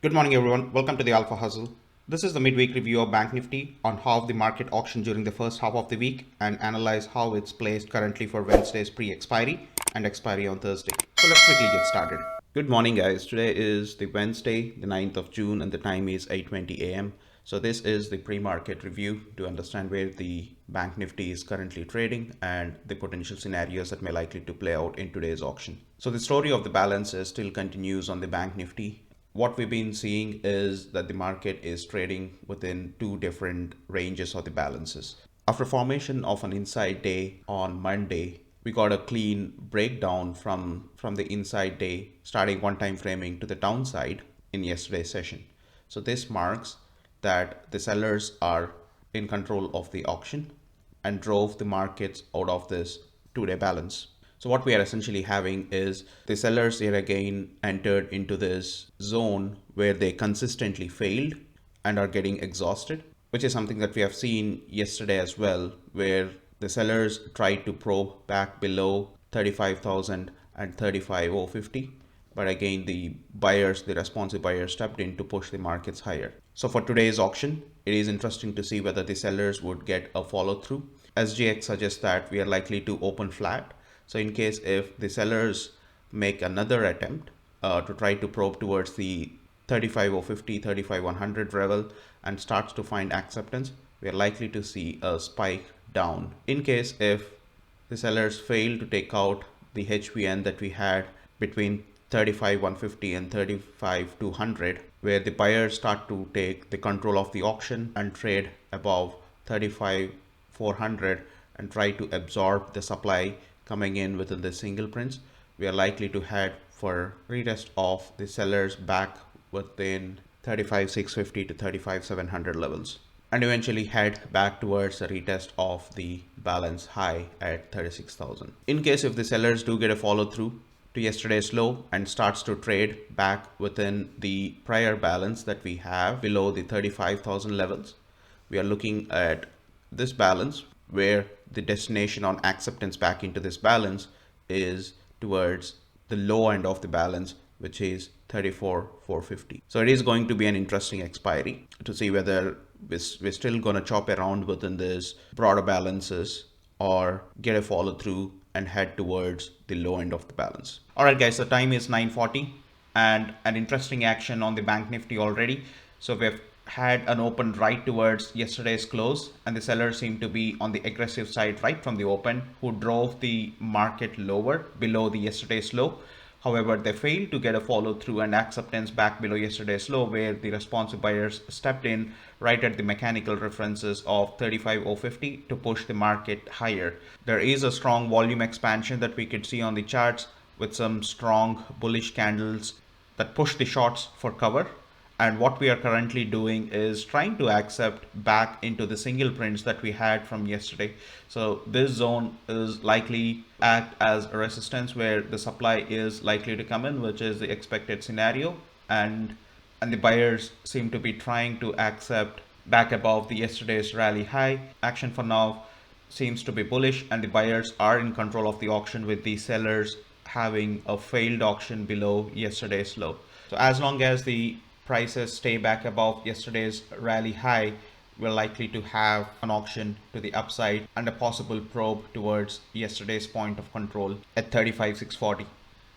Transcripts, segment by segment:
Good morning, everyone. Welcome to the Alpha Hustle. This is the midweek review of Bank Nifty on how the market auctioned during the first half of the week and analyze how it's placed currently for Wednesday's pre-expiry and expiry on Thursday. So let's quickly get started. Good morning, guys. Today is the Wednesday, the 9th of June, and the time is 8:20 a.m. So this is the pre-market review to understand where the Bank Nifty is currently trading and the potential scenarios that may likely to play out in today's auction. So the story of the balances still continues on the Bank Nifty. What we've been seeing is that the market is trading within two different ranges of the balances. After formation of an inside day on Monday, we got a clean breakdown from the inside day, starting one time framing to the downside in yesterday's session. So this marks that the sellers are in control of the auction and drove the markets out of this two-day balance. So what we are essentially having is the sellers yet again entered into this zone where they consistently failed and are getting exhausted, which is something that we have seen yesterday as well, where the sellers tried to probe back below 35,000 and 35,050. But again, the responsive buyers stepped in to push the markets higher. So for today's auction, it is interesting to see whether the sellers would get a follow through. SGX suggests that we are likely to open flat. So in case if the sellers make another attempt to try to probe towards the 35,050, 35,100 level and starts to find acceptance, we are likely to see a spike down. In case if the sellers fail to take out the HVN that we had between 35,150 and 35,200, where the buyers start to take the control of the auction and trade above 35,400 and try to absorb the supply coming in within the single prints, we are likely to head for retest of the sellers back within 35,650 to 35,700 levels and eventually head back towards a retest of the balance high at 36,000. In case if the sellers do get a follow through to yesterday's low and starts to trade back within the prior balance that we have below the 35,000 levels, we are looking at this balance where the destination on acceptance back into this balance is towards the low end of the balance, which is 34,450. So it is going to be an interesting expiry to see whether we're still going to chop around within this broader balances or get a follow through and head towards the low end of the balance. All right, guys, the time is 9:40 and an interesting action on the Bank Nifty already. So we've had an open right towards yesterday's close and the sellers seem to be on the aggressive side right from the open, who drove the market lower below the yesterday's low. However, they failed to get a follow through and acceptance back below yesterday's low, where the responsive buyers stepped in right at the mechanical references of 35,050 to push the market higher. There is a strong volume expansion that we could see on the charts with some strong bullish candles that push the shorts for cover. And what we are currently doing is trying to accept back into the single prints that we had from yesterday. So this zone is likely act as a resistance where the supply is likely to come in, which is the expected scenario. And the buyers seem to be trying to accept back above the yesterday's rally high. Action for now seems to be bullish and the buyers are in control of the auction, with the sellers having a failed auction below yesterday's low. So as long as the prices stay back above yesterday's rally high, we're likely to have an auction to the upside and a possible probe towards yesterday's point of control at 35,640.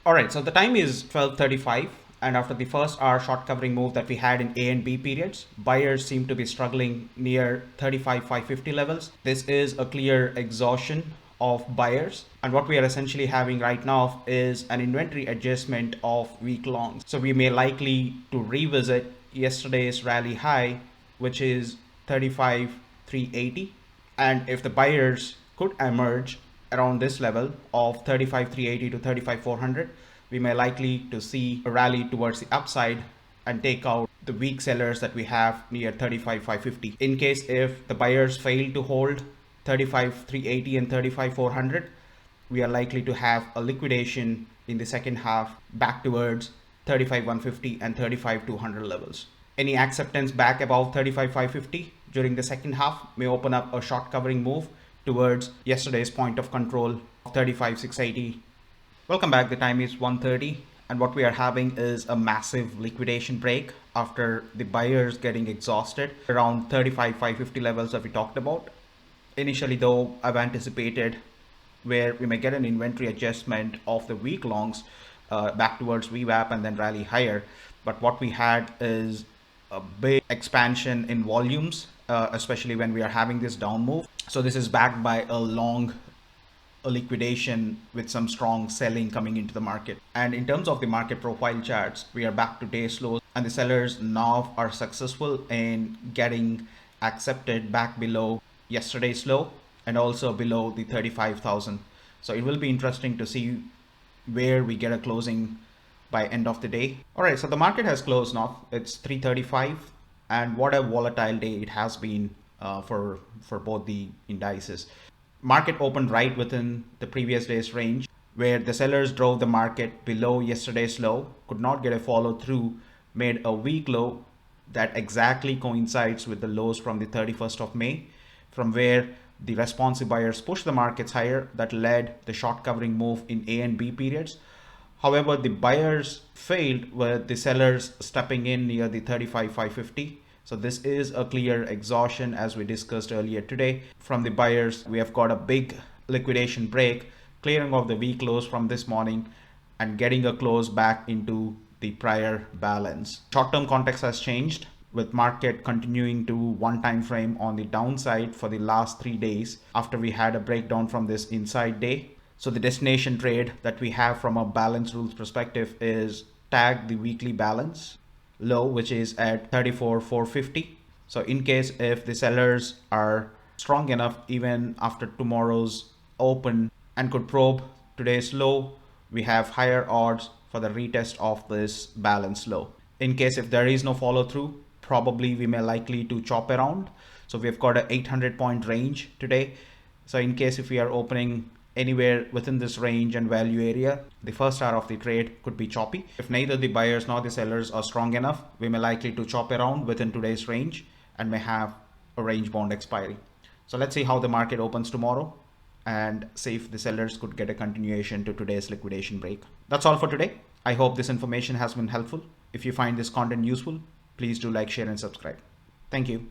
All right, so the time is 12:35 and after the first hour short covering move that we had in A and B periods, buyers seem to be struggling near 35,550 levels. This is a clear exhaustion of buyers, and what we are essentially having right now is an inventory adjustment of week longs. So we may likely to revisit yesterday's rally high, which is 35,380, and if the buyers could emerge around this level of 35,380 to 35,400, we may likely to see a rally towards the upside and take out the weak sellers that we have near 35,550. In case if the buyers fail to hold 35,380 and 35,400, we are likely to have a liquidation in the second half back towards 35,150 and 35,200 levels. Any acceptance back above 35,550 during the second half may open up a short covering move towards yesterday's point of control of 35,680. Welcome back. The time is 1:30 And what we are having is a massive liquidation break after the buyers getting exhausted around 35,550 levels that we talked about. Initially though, I've anticipated where we may get an inventory adjustment of the week longs back towards VWAP and then rally higher. But what we had is a big expansion in volumes, especially when we are having this down move. So this is backed by a liquidation with some strong selling coming into the market. And in terms of the market profile charts, we are back to day's lows, and the sellers now are successful in getting accepted back below yesterday's low and also below the 35,000. So it will be interesting to see where we get a closing by end of the day. All right, so the market has closed now. It's 335, and what a volatile day it has been for both the indices. Market opened right within the previous day's range, where the sellers drove the market below yesterday's low, could not get a follow through, made a weak low that exactly coincides with the lows from the 31st of May, from where the responsive buyers pushed the markets higher. That led the short covering move in A and B periods. However, the buyers failed with the sellers stepping in near the 35,550. So this is a clear exhaustion, as we discussed earlier today. From the buyers, we have got a big liquidation break, clearing of the weak lows from this morning and getting a close back into the prior balance. Short-term context has changed, with market continuing to one time frame on the downside for the last 3 days after we had a breakdown from this inside day. So the destination trade that we have from a balance rules perspective is tag the weekly balance low, which is at 34,450. So in case if the sellers are strong enough even after tomorrow's open and could probe today's low, we have higher odds for the retest of this balance low. In case if there is no follow through, probably we may likely to chop around. So we've got an 800 point range today. So in case if we are opening anywhere within this range and value area, the first hour of the trade could be choppy. If neither the buyers nor the sellers are strong enough, we may likely to chop around within today's range and may have a range bound expiry. So let's see how the market opens tomorrow and see if the sellers could get a continuation to today's liquidation break. That's all for today. I hope this information has been helpful. If you find this content useful, please do like, share and subscribe. Thank you.